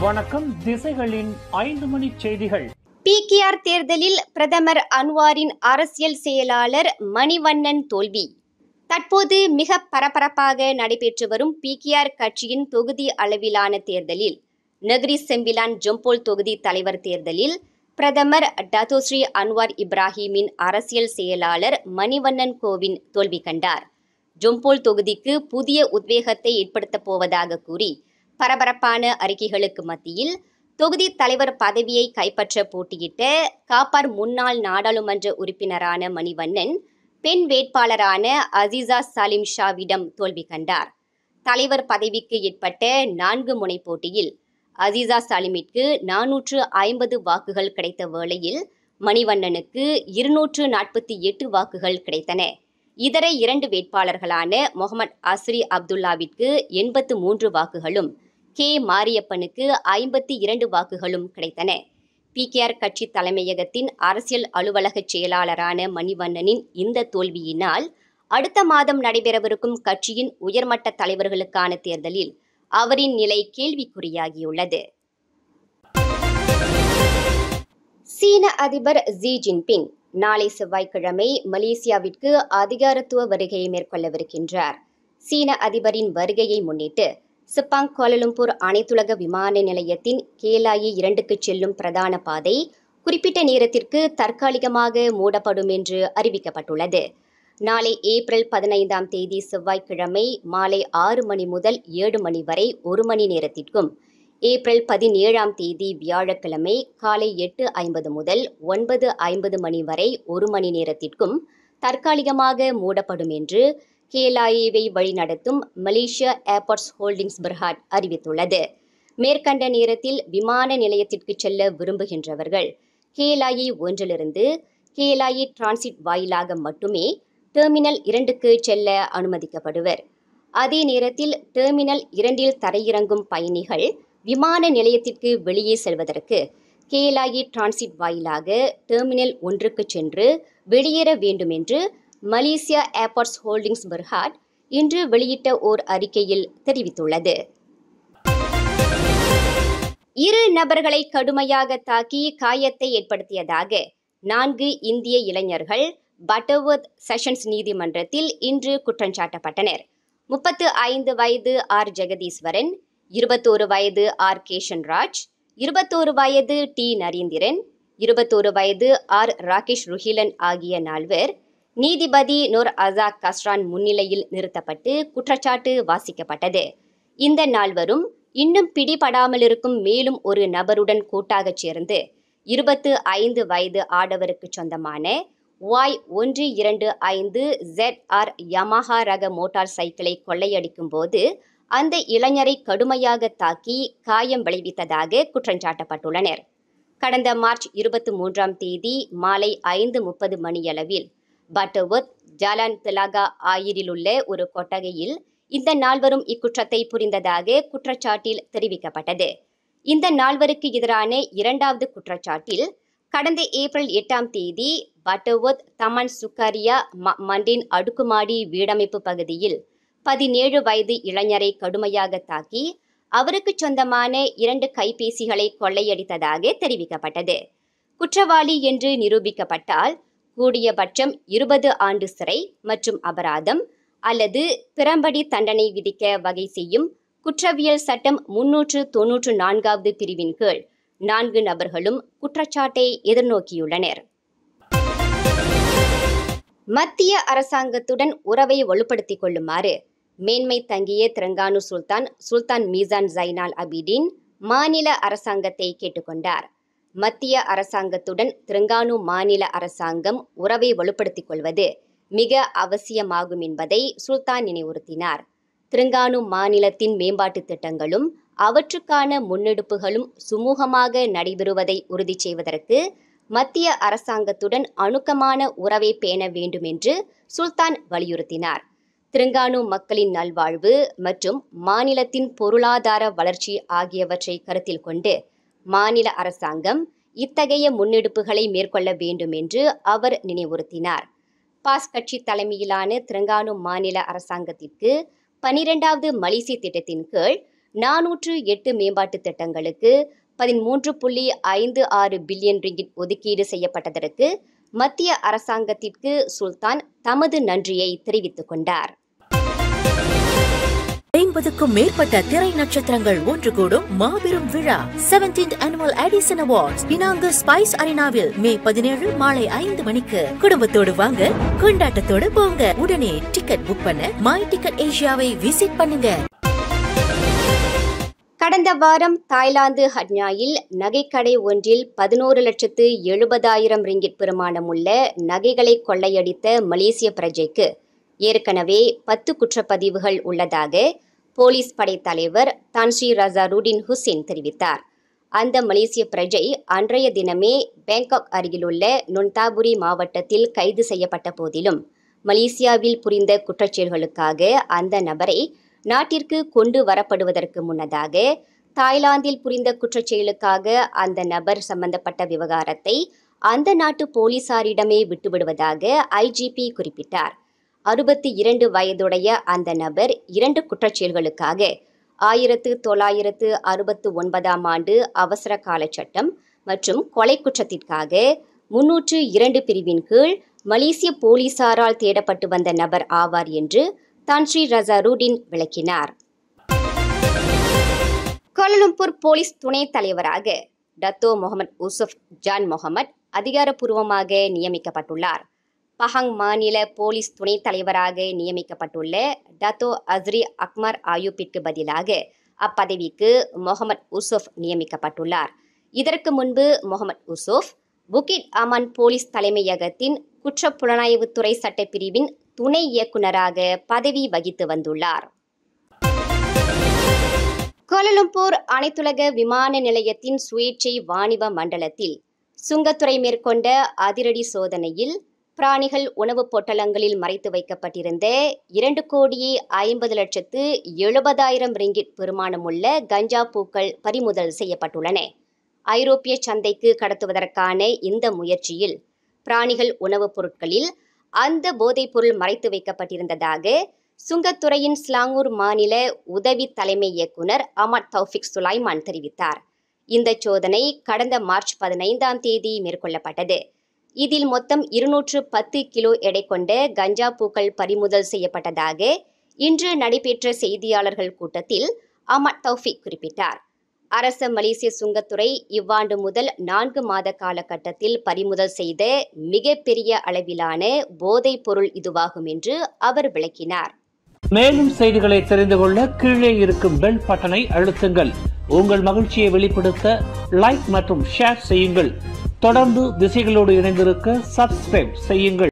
வணக்கம். திசைகளின் 5 மணி செய்திகள். PKR தேர்தலில் பிரதமர் அன்வாரின் அரசியல் செயலாளர் மணிவண்ணன் தோல்வி. தற்போது மிக பரபரப்பாக நடைபெற்று வரும் PKR கட்சியின் தொகுதி அளவிலான தேர்தலில் நகரி செம்பிலான் ஜொம்போல் தொகுதி தலைவர் தேர்தலில் பிரதமர் டத்தோஸ்ரீ அன்வார் இப்ராஹிமின் அரசியல் செயலாளர் மணிவண்ணன் கோவின் தோல்வி கண்டார். ஜொம்போல் தொகுதிக்கு புதிய உத்வேகத்தை ஏற்படுத்தப் போவதாக கூறி பரபரப்பான அறிக்கைகளுக்கு மத்தியில் தொகுதி தலைவர் பதவியை கைப்பற்ற போட்டியிட்ட காப்பார் முன்னாள் நாடாளுமன்ற உறுப்பினரான மணிவண்ணன் பெண் வேட்பாளரான அசீசா சலீம் ஷாவிடம் தோல்வி கண்டார். தலைவர் பதவிக்கு ஏற்பட்ட 4 முனை போட்டியில் அசீசா சலீமிற்கு 450 வாக்குகள் கிடைத்த வேளையில் மணிவண்ணனுக்கு 248 வாக்குகள் கிடைத்தன. இதர 2 வேட்பாளர்களான முகமது அஸ்ரி அப்துல்லாவிற்கு 83 வாக்குகளும் கே மாரியப்பனுக்கு 52 வாக்குகளும் கிடைத்தன. PKR கட்சி தலைமையகத்தின் அரசியல் அலுவலக செயலாளரான மணிவண்ணனின் இந்த தோல்வியினால் அடுத்த மாதம் நடைபெறவிருக்கும் கட்சியின் உயர்மட்ட தலைவர்களுக்கான தேர்தலில் அவரின் நிலை கேள்விக்குறியாகியுள்ளது. சீன அதிபர் ஜி ஜின்பிங் நாளை செவ்வாய்க்கிழமை மலேசியாவிற்கு அதிகாரத்துவ வருகையை மேற்கொள்ளவிருக்கின்றார். சீன அதிபரின் வருகையை முன்னிட்டு சிப்பாங் கோலாலம்பூர் அனைத்துலக விமான நிலையத்தின் கேலாயி 2க்கு செல்லும் பிரதான பாதை குறிப்பிட்ட நேரத்திற்கு தற்காலிகமாக மூடப்படும் என்று அறிவிக்கப்பட்டுள்ளது. நாளை ஏப்ரல் 15ஆம் தேதி செவ்வாய்க்கிழமை மாலை 6 மணி முதல் 7 மணி வரை 1 மணி நேரத்திற்கும், ஏப்ரல் 17ஆம் தேதி வியாழக்கிழமை காலை 8:50 முதல் 9:50 மணி வரை 1 மணி நேரத்திற்கும் தற்காலிகமாக மூடப்படும் என்று கேலாயிவை வழிநடத்தும் மலேசியா ஏர்போர்ட்ஸ் ஹோல்டிங்ஸ் பெர்ஹாட் அறிவித்துள்ளது. மேற்கண்ட நேரத்தில் விமான நிலையத்திற்கு செல்ல விரும்புகின்றவர்கள் கேலாயி 1லிருந்து கேலாயி டிரான்சிட் வாயிலாக மட்டுமே டெர்மினல் 2க்கு செல்ல அனுமதிக்கப்படுவர். அதே நேரத்தில் டெர்மினல் 2ல் தரையிறங்கும் பயணிகள் விமான நிலையத்திற்கு வெளியே செல்வதற்கு கேலாயி டிரான்சிட் வாயிலாக டெர்மினல் 1க்கு சென்று வெளியேற வேண்டும் என்று மலேசியா ஏர்போர்ட்ஸ் ஹோல்டிங்ஸ் பெர்ஹாட் இன்று வெளியிட்ட ஓர் அறிக்கையில் தெரிவித்துள்ளது. 2 நபர்களை கடுமையாக தாக்கி காயத்தை ஏற்படுத்தியதாக 4 இந்திய இளைஞர்கள் பட்டர்வர்த் செஷன்ஸ் நீதிமன்றத்தில் இன்று குற்றஞ்சாட்டப்பட்டனர். 35 வயது ஆர் ஜெகதீஸ்வரன், 21 வயது ஆர் கேஷன்ராஜ், 21 வயது டி நரேந்திரன், 21 வயது ஆர் ராகேஷ் ருஹிலன் ஆகிய 4 நீதிபதி நூர் அசாக் கஸ்ரான் முன்னிலையில் நிறுத்தப்பட்டு குற்றச்சாட்டு வாசிக்கப்பட்டது. இந்த 4 இன்னும் பிடிபடாமல் இருக்கும் மேலும் ஒரு நபருடன் கூட்டாகச் சேர்ந்து 25 வயது ஆடவருக்கு சொந்தமான Y125 ZR யமஹா ரக மோட்டார் சைக்கிளை கொள்ளையடிக்கும் போது அந்த இளைஞரை கடுமையாக தாக்கி காயம் விளைவித்ததாக குற்றஞ்சாட்டப்பட்டுள்ளனர். கடந்த மார்ச் 23ஆம் தேதி மாலை 5:30 மணியளவில் பட்டர்வர்த் ஜாலான் திலாகா ஆயிரில் உள்ள ஒரு கொட்டகையில் இந்த 4 இக்குற்றத்தை புரிந்ததாக குற்றச்சாட்டில் தெரிவிக்கப்பட்டது. இந்த 4க்கு எதிரான 2வது குற்றச்சாட்டில் கடந்த ஏப்ரல் 8ஆம் தேதி பட்டர்வர்த் தமன் சுக்காரியா மண்டின் அடுக்குமாடி வீடமைப்பு பகுதியில் 17 வயது இளைஞரை கடுமையாக தாக்கி அவருக்கு சொந்தமான 2 கைபேசிகளை கொள்ளையடித்ததாக தெரிவிக்கப்பட்டது. குற்றவாளி என்று நிரூபிக்கப்பட்டால் கூடியபட்சம் 20 ஆண்டு சிறை மற்றும் அபராதம் அல்லது பிறம்படி தண்டனை விதிக்க வகை செய்யும் குற்றவியல் சட்டம் 394வது பிரிவின் கீழ் 4 நபர்களும் குற்றச்சாட்டை எதிர்நோக்கியுள்ளனர். மத்திய அரசாங்கத்துடன் உறவை வலுப்படுத்திக் கொள்ளுமாறு மேன்மை தங்கிய தெலங்கானா சுல்தான் மீசான் ஜைனால் அபிடின் மாநில அரசாங்கத்தை கேட்டுக்கொண்டார். மத்திய அரசாங்கத்துடன் தெலங்கானா மாநில அரசாங்கம் உறவை வலுப்படுத்திக் கொள்வது மிக அவசியமாகும் என்பதை சுல்தான் நினைவுறுத்தினார். தெலங்கானா மாநிலத்தின் மேம்பாட்டு திட்டங்களும் அவற்றுக்கான முன்னெடுப்புகளும் சுமூகமாக நடைபெறுவதை உறுதி செய்வதற்கு மத்திய அரசாங்கத்துடன் அணுக்கமான உறவை பேண வேண்டும் என்று சுல்தான் வலியுறுத்தினார். தெலங்கானா மக்களின் நல்வாழ்வு மற்றும் மாநிலத்தின் பொருளாதார வளர்ச்சி ஆகியவற்றை கருத்தில் கொண்டு மாநில அரசாங்கம் இத்தகைய முன்னெடுப்புகளை மேற்கொள்ள வேண்டும் என்று அவர் நினைவுறுத்தினார். பாஸ் கட்சி தலைமையிலான தெலங்கானா மாநில அரசாங்கத்திற்கு 12வது மலேசிய திட்டத்தின் கீழ் 408 மேம்பாட்டு திட்டங்களுக்கு 13.56 பில்லியன் ரிங்கிட் ஒதுக்கீடு செய்யப்பட்டதற்கு மத்திய அரசாங்கத்திற்கு சுல்தான் தமது நன்றியை தெரிவித்துக் கொண்டார். 50க்கும் மேற்பட்ட திரை நட்சத்திரங்கள் ஒன்று கூடும் மாபெரும் விழா 17th Annual Edison Awards Penang spice அரினாவில் மே 17 மாலை 5 மணிக்கு. குடும்பத்தோடு வாங்க, கொண்டாட்டத்தோடு போங்க. உடனே டிக்கெட் புக் பண்ண மை டிக்கெட் ஏசியாவை விசிட் பண்ணுங்க. கடந்த வாரம் தாய்லாந்து ஹட்ஞாயில் நகைக்கடை ஒன்றில் 11,70,000 ரிங்கிட் பெறுமானமுள்ள நகைகளை கொள்ளையடித்த மலேசிய பிரஜைக்கு ஏற்கனவே 10 குற்றப்பதிவுகள் உள்ளதாக போலீஸ் படை தலைவர் தான் ஸ்ரீ ரசாருடின் ஹுசேன் தெரிவித்தார். அந்த மலேசிய பிரஜை அன்றைய தினமே பேங்காக் அருகிலுள்ள நொன்தாபுரி மாவட்டத்தில் கைது செய்யப்பட்ட போதிலும் மலேசியாவில் புரிந்த குற்றச்செயல்களுக்காக அந்த நபரை நாட்டிற்கு கொண்டு வரப்படுவதற்கு முன்னதாக தாய்லாந்தில் புரிந்த குற்றச்செயலுக்காக அந்த நபர் சம்பந்தப்பட்ட விவகாரத்தை அந்த நாட்டு போலீசாரிடமே விட்டுவிடுவதாக IGP குறிப்பிட்டார். 62 வயதுடைய அந்த நபர் 2 குற்றச்செயல்களுக்காக 1969ஆம் ஆண்டு அவசர கால சட்டம் மற்றும் கொலை குற்றத்திற்காக 302 பிரிவின் கீழ் மலேசிய போலீசாரால் தேடப்பட்டு வந்த நபர் ஆவார் என்று தான் ஸ்ரீ ரசாருடின் விளக்கினார். கோலாலம்பூர் போலீஸ் துணைத் தலைவராக டத்தோ முகமது யூசுப் ஜான் முகமது அதிகாரப்பூர்வமாக நியமிக்கப்பட்டுள்ளார். பஹாங் மாநில போலீஸ் துணைத் தலைவராக நியமிக்கப்பட்டுள்ள டத்தோ அஸ்ரி அக்மர் ஆயூப்பிற்கு பதிலாக அப்பதவிக்கு முகமது யூசுப் நியமிக்கப்பட்டுள்ளார். இதற்கு முன்பு முகமது யூசுப் புகிட் அமான் போலீஸ் தலைமையகத்தின் குற்றப்புலனாய்வுத்துறை சட்டப்பிரிவின் துணை இயக்குநராக பதவி வகித்து வந்துள்ளார். கோலாலம்பூர் அனைத்துலக விமான நிலையத்தின் சுயேட்சை வாணிப மண்டலத்தில் சுங்கத்துறை மேற்கொண்ட அதிரடி சோதனையில் பிராணிகள் உணவுப் பொட்டலங்களில் மறைத்து வைக்கப்பட்டிருந்த 2,50,70,000 ரிங்கிட் பெறுமானமுள்ள கஞ்சா பூக்கள் பறிமுதல் செய்யப்பட்டுள்ளன. ஐரோப்பிய சந்தைக்கு கடத்துவதற்கான இந்த முயற்சியில் பிராணிகள் உணவுப் பொருட்களில் அந்த போதைப்பொருள் மறைத்து வைக்கப்பட்டிருந்ததாக சுங்கத்துறையின் ஸ்லாங்கூர் மாநில உதவி தலைமை இயக்குனர் அமட் தௌஃபிக் சுலைமான் தெரிவித்தார். இந்த சோதனை கடந்த மார்ச் 15ஆம் தேதி மேற்கொள்ளப்பட்டது. இதில் மொத்தம் 210 கிலோ எடை கொண்ட கஞ்சா பூக்கள் பறிமுதல் செய்யப்பட்டதாக இன்று நடைபெற்ற செய்தியாளர்கள் கூட்டத்தில் அமட் தௌஃபிக் குறிப்பிட்டார். அரச மலேசிய சுங்கத்துறை இவ்வாண்டு முதல் 4 மாத காலகட்டத்தில் பறிமுதல் செய்த மிகப்பெரிய அளவிலான போதைப் பொருள் இதுவாகும் என்று அவர் விளக்கினார். மேலும் செய்திகளை தெரிந்து கொள்ள கீழே இருக்கும் பெல் பட்டனை அழுத்துங்கள். உங்கள் மகிழ்ச்சியை வெளிப்படுத்த லைக் மற்றும் ஷேர் செய்யுங்கள். தொடர்ந்து திசைகளோடு இணைந்திருக்க சப்ஸ்கிரைப் செய்யுங்கள்.